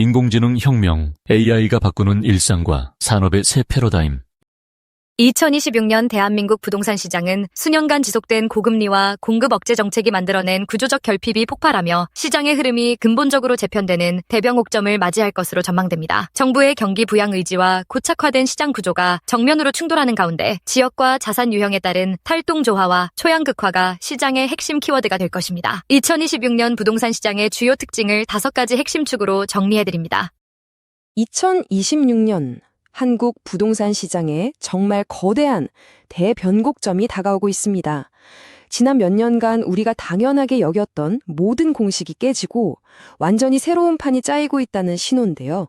인공지능 혁명, AI가 바꾸는 일상과 산업의 새 패러다임. 2026년 대한민국 부동산 시장은 수년간 지속된 고금리와 공급 억제 정책이 만들어낸 구조적 결핍이 폭발하며 시장의 흐름이 근본적으로 재편되는 대병옥점을 맞이할 것으로 전망됩니다. 정부의 경기 부양 의지와 고착화된 시장 구조가 정면으로 충돌하는 가운데 지역과 자산 유형에 따른 탈동 조화와 초양극화가 시장의 핵심 키워드가 될 것입니다. 2026년 부동산 시장의 주요 특징을 5가지 핵심 축으로 정리해드립니다. 2026년 한국 부동산 시장에 정말 거대한 대변곡점이 다가오고 있습니다. 지난 몇 년간 우리가 당연하게 여겼던 모든 공식이 깨지고 완전히 새로운 판이 짜이고 있다는 신호인데요.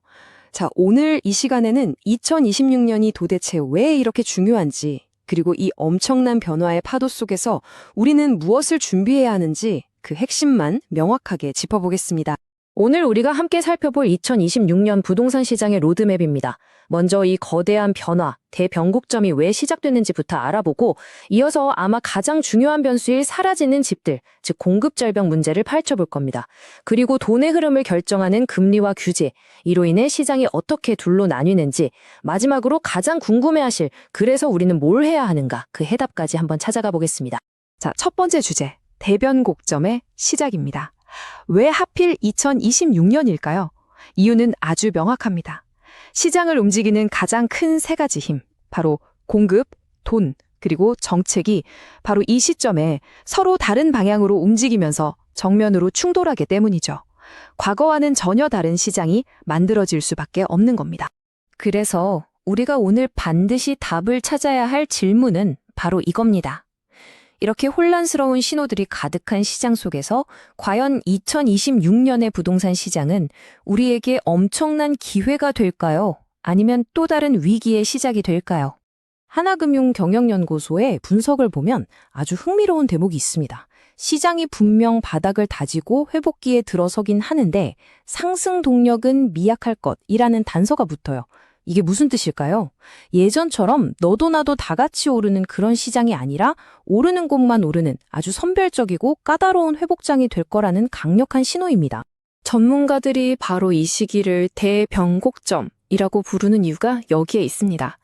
자, 오늘 이 시간에는 2026년이 도대체 왜 이렇게 중요한지, 그리고 이 엄청난 변화의 파도 속에서 우리는 무엇을 준비해야 하는지 그 핵심만 명확하게 짚어보겠습니다. 오늘 우리가 함께 살펴볼 2026년 부동산 시장의 로드맵입니다. 먼저 이 거대한 변화, 대변곡점이 왜 시작됐는지부터 알아보고 이어서 아마 가장 중요한 변수일 사라지는 집들, 즉 공급 절벽 문제를 파헤쳐볼 겁니다. 그리고 돈의 흐름을 결정하는 금리와 규제, 이로 인해 시장이 어떻게 둘로 나뉘는지, 마지막으로 가장 궁금해하실 그래서 우리는 뭘 해야 하는가, 그 해답까지 한번 찾아가 보겠습니다. 자, 첫 번째 주제, 대변곡점의 시작입니다. 왜 하필 2026년일까요? 이유는 아주 명확합니다. 시장을 움직이는 가장 큰 3가지 힘, 바로 공급, 돈, 그리고 정책이 바로 이 시점에 서로 다른 방향으로 움직이면서 정면으로 충돌하기 때문이죠. 과거와는 전혀 다른 시장이 만들어질 수밖에 없는 겁니다. 그래서 우리가 오늘 반드시 답을 찾아야 할 질문은 바로 이겁니다. 이렇게 혼란스러운 신호들이 가득한 시장 속에서 과연 2026년의 부동산 시장은 우리에게 엄청난 기회가 될까요? 아니면 또 다른 위기의 시작이 될까요? 하나금융경영연구소의 분석을 보면 아주 흥미로운 대목이 있습니다. 시장이 분명 바닥을 다지고 회복기에 들어서긴 하는데 상승 동력은 미약할 것이라는 단서가 붙어요. 이게 무슨 뜻일까요? 예전처럼 너도 나도 다 같이 오르는 그런 시장이 아니라 오르는 곳만 오르는 아주 선별적이고 까다로운 회복장이 될 거라는 강력한 신호입니다. 전문가들이 바로 이 시기를 대변곡점이라고 부르는 이유가 여기에 있습니다.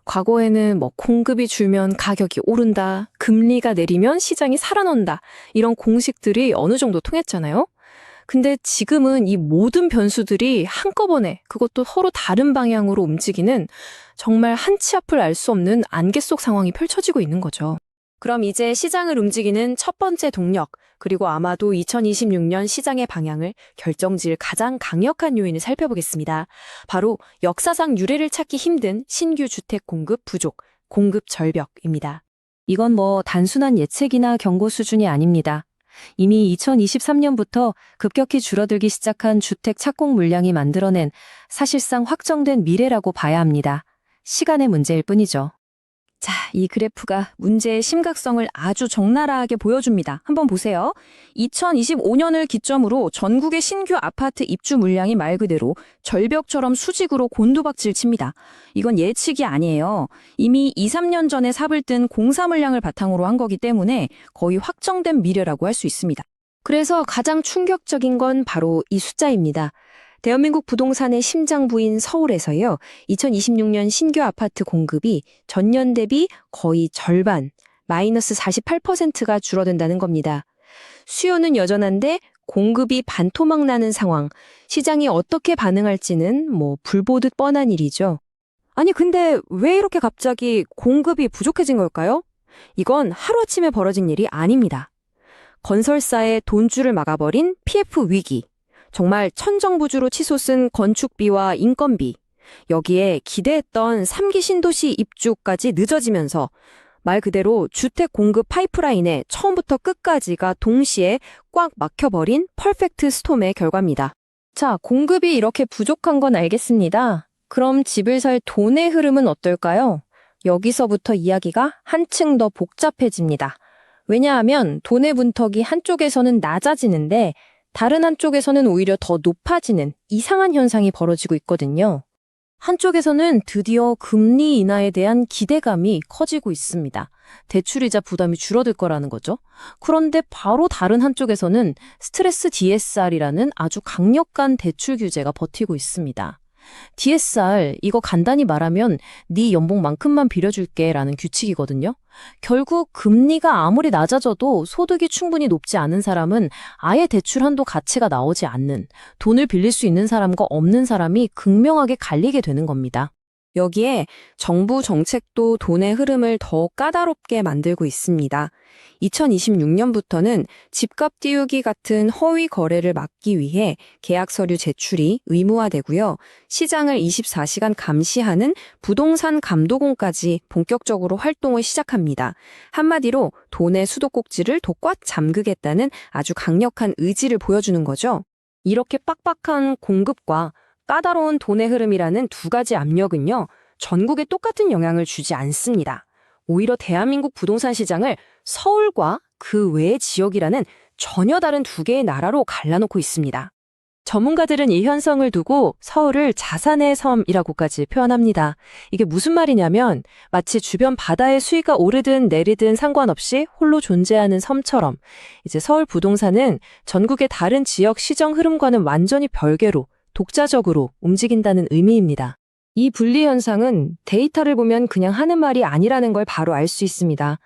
과거에는 공급이 줄면 가격이 오른다, 금리가 내리면 시장이 살아난다, 이런 공식들이 어느 정도 통했잖아요. 근데 지금은 이 모든 변수들이 한꺼번에 그것도 서로 다른 방향으로 움직이는 정말 한치 앞을 알 수 없는 안개 속 상황이 펼쳐지고 있는 거죠. 그럼 이제 시장을 움직이는 첫 번째 동력, 그리고 아마도 2026년 시장의 방향을 결정질 가장 강력한 요인을 살펴보겠습니다. 바로 역사상 유례를 찾기 힘든 신규 주택 공급 부족, 공급 절벽입니다. 이건 단순한 예측이나 경고 수준이 아닙니다. 이미 2023년부터 급격히 줄어들기 시작한 주택 착공 물량이 만들어낸 사실상 확정된 미래라고 봐야 합니다. 시간의 문제일 뿐이죠. 자, 이 그래프가 문제의 심각성을 아주 적나라하게 보여줍니다. 한번 보세요. 2025년을 기점으로 전국의 신규 아파트 입주 물량이 말 그대로 절벽처럼 수직으로 곤두박질 칩니다. 이건 예측이 아니에요. 이미 2, 3년 전에 삽을 뜬 공사 물량을 바탕으로 한 거기 때문에 거의 확정된 미래라고 할 수 있습니다. 그래서 가장 충격적인 건 바로 이 숫자입니다. 대한민국 부동산의 심장부인 서울에서요, 2026년 신규 아파트 공급이 전년 대비 거의 절반, 마이너스 48%가 줄어든다는 겁니다. 수요는 여전한데 공급이 반토막 나는 상황, 시장이 어떻게 반응할지는 불보듯 뻔한 일이죠. 아니 근데 왜 이렇게 갑자기 공급이 부족해진 걸까요? 이건 하루아침에 벌어진 일이 아닙니다. 건설사의 돈줄을 막아버린 PF 위기, 정말 천정부주로 치솟은 건축비와 인건비, 여기에 기대했던 3기 신도시 입주까지 늦어지면서 말 그대로 주택 공급 파이프라인에 처음부터 끝까지가 동시에 꽉 막혀버린 퍼펙트 스톰의 결과입니다. 자, 공급이 이렇게 부족한 건 알겠습니다. 그럼 집을 살 돈의 흐름은 어떨까요? 여기서부터 이야기가 한층 더 복잡해집니다. 왜냐하면 돈의 문턱이 한쪽에서는 낮아지는데 다른 한쪽에서는 오히려 더 높아지는 이상한 현상이 벌어지고 있거든요. 한쪽에서는 드디어 금리 인하에 대한 기대감이 커지고 있습니다. 대출이자 부담이 줄어들 거라는 거죠. 그런데 바로 다른 한쪽에서는 스트레스 DSR이라는 아주 강력한 대출 규제가 버티고 있습니다. DSR, 이거 간단히 말하면 네 연봉만큼만 빌려줄게 라는 규칙이거든요. 결국 금리가 아무리 낮아져도 소득이 충분히 높지 않은 사람은 아예 대출 한도 가치가 나오지 않는, 돈을 빌릴 수 있는 사람과 없는 사람이 극명하게 갈리게 되는 겁니다. 여기에 정부 정책도 돈의 흐름을 더 까다롭게 만들고 있습니다. 2026년부터는 집값 띄우기 같은 허위 거래를 막기 위해 계약 서류 제출이 의무화되고요. 시장을 24시간 감시하는 부동산 감독원까지 본격적으로 활동을 시작합니다. 한마디로 돈의 수도꼭지를 더 꽉 잠그겠다는 아주 강력한 의지를 보여주는 거죠. 이렇게 빡빡한 공급과 까다로운 돈의 흐름이라는 두 가지 압력은요, 전국에 똑같은 영향을 주지 않습니다. 오히려 대한민국 부동산 시장을 서울과 그 외의 지역이라는 전혀 다른 두 개의 나라로 갈라놓고 있습니다. 전문가들은 이 현상을 두고 서울을 자산의 섬이라고까지 표현합니다. 이게 무슨 말이냐면 마치 주변 바다의 수위가 오르든 내리든 상관없이 홀로 존재하는 섬처럼 이제 서울 부동산은 전국의 다른 지역 시정 흐름과는 완전히 별개로 독자적으로 움직인다는 의미입니다. 이 분리 현상은 데이터를 보면 그냥 하는 말이 아니라는 걸 바로 알 수 있습니다.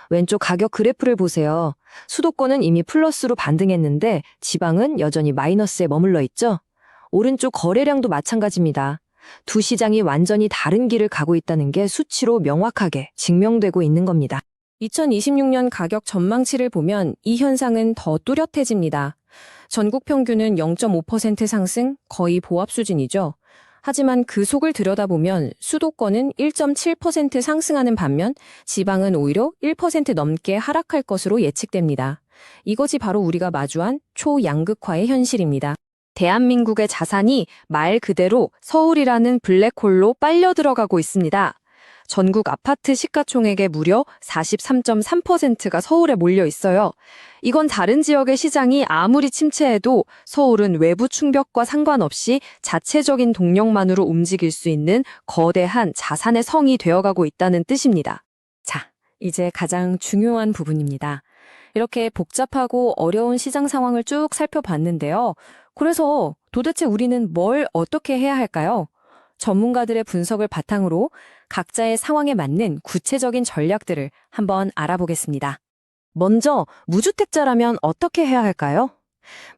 왼쪽 가격 그래프를 보세요. 수도권은 이미 플러스로 반등했는데 지방은 여전히 마이너스에 머물러 있죠. 오른쪽 거래량도 마찬가지입니다. 두 시장이 완전히 다른 길을 가고 있다는 게 수치로 명확하게 증명되고 있는 겁니다. 2026년 가격 전망치를 보면 이 현상은 더 뚜렷해집니다. 전국 평균은 0.5% 상승, 거의 보합 수준이죠. 하지만 그 속을 들여다보면 수도권은 1.7% 상승하는 반면 지방은 오히려 1% 넘게 하락할 것으로 예측됩니다. 이것이 바로 우리가 마주한 초양극화의 현실입니다. 대한민국의 자산이 말 그대로 서울이라는 블랙홀로 빨려 들어가고 있습니다. 전국 아파트 시가총액의 무려 43.3%가 서울에 몰려 있어요. 이건 다른 지역의 시장이 아무리 침체해도 서울은 외부 충격과 상관없이 자체적인 동력만으로 움직일 수 있는 거대한 자산의 성이 되어가고 있다는 뜻입니다. 자, 이제 가장 중요한 부분입니다. 이렇게 복잡하고 어려운 시장 상황을 쭉 살펴봤는데요. 그래서 도대체 우리는 뭘 어떻게 해야 할까요? 전문가들의 분석을 바탕으로 각자의 상황에 맞는 구체적인 전략들을 한번 알아보겠습니다. 먼저 무주택자라면 어떻게 해야 할까요?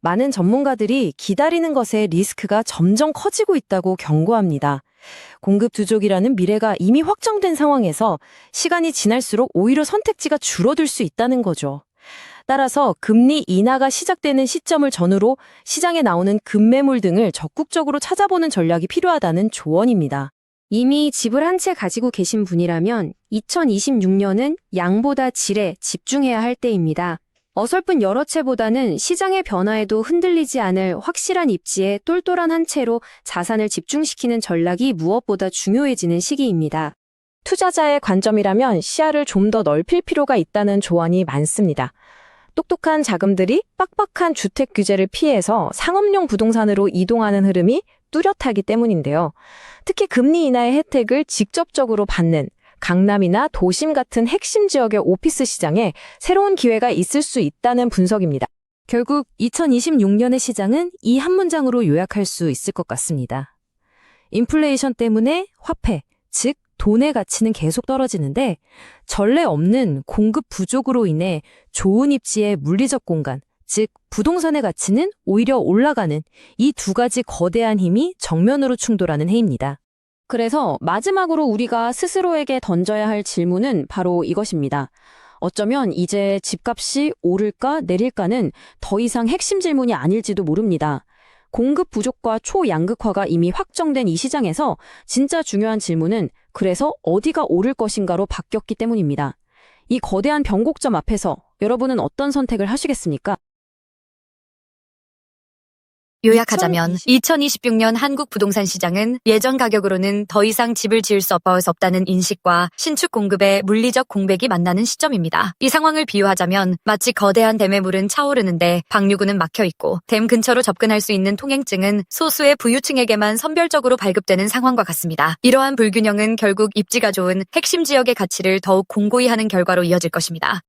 많은 전문가들이 기다리는 것의 리스크가 점점 커지고 있다고 경고합니다. 공급 부족이라는 미래가 이미 확정된 상황에서 시간이 지날수록 오히려 선택지가 줄어들 수 있다는 거죠. 따라서 금리 인하가 시작되는 시점을 전후로 시장에 나오는 급매물 등을 적극적으로 찾아보는 전략이 필요하다는 조언입니다. 이미 집을 한 채 가지고 계신 분이라면 2026년은 양보다 질에 집중해야 할 때입니다. 어설픈 여러 채보다는 시장의 변화에도 흔들리지 않을 확실한 입지에 똘똘한 한 채로 자산을 집중시키는 전략이 무엇보다 중요해지는 시기입니다. 투자자의 관점이라면 시야를 좀 더 넓힐 필요가 있다는 조언이 많습니다. 똑똑한 자금들이 빡빡한 주택 규제를 피해서 상업용 부동산으로 이동하는 흐름이 뚜렷하기 때문인데요. 특히 금리 인하의 혜택을 직접적으로 받는 강남이나 도심 같은 핵심 지역의 오피스 시장에 새로운 기회가 있을 수 있다는 분석입니다. 결국 2026년의 시장은 이 한 문장으로 요약할 수 있을 것 같습니다. 인플레이션 때문에 화폐, 즉 돈의 가치는 계속 떨어지는데 전례 없는 공급 부족으로 인해 좋은 입지의 물리적 공간, 즉 부동산의 가치는 오히려 올라가는 이 두 가지 거대한 힘이 정면으로 충돌하는 해입니다. 그래서 마지막으로 우리가 스스로에게 던져야 할 질문은 바로 이것입니다. 어쩌면 이제 집값이 오를까 내릴까는 더 이상 핵심 질문이 아닐지도 모릅니다. 공급 부족과 초양극화가 이미 확정된 이 시장에서 진짜 중요한 질문은 그래서 어디가 오를 것인가로 바뀌었기 때문입니다. 이 거대한 변곡점 앞에서 여러분은 어떤 선택을 하시겠습니까? 요약하자면 2026년 한국 부동산 시장은 예전 가격으로는 더 이상 집을 지을 수 없다는 인식과 신축 공급의 물리적 공백이 만나는 시점입니다. 이 상황을 비유하자면 마치 거대한 댐의 물은 차오르는데 방류구는 막혀 있고 댐 근처로 접근할 수 있는 통행증은 소수의 부유층에게만 선별적으로 발급되는 상황과 같습니다. 이러한 불균형은 결국 입지가 좋은 핵심 지역의 가치를 더욱 공고히 하는 결과로 이어질 것입니다.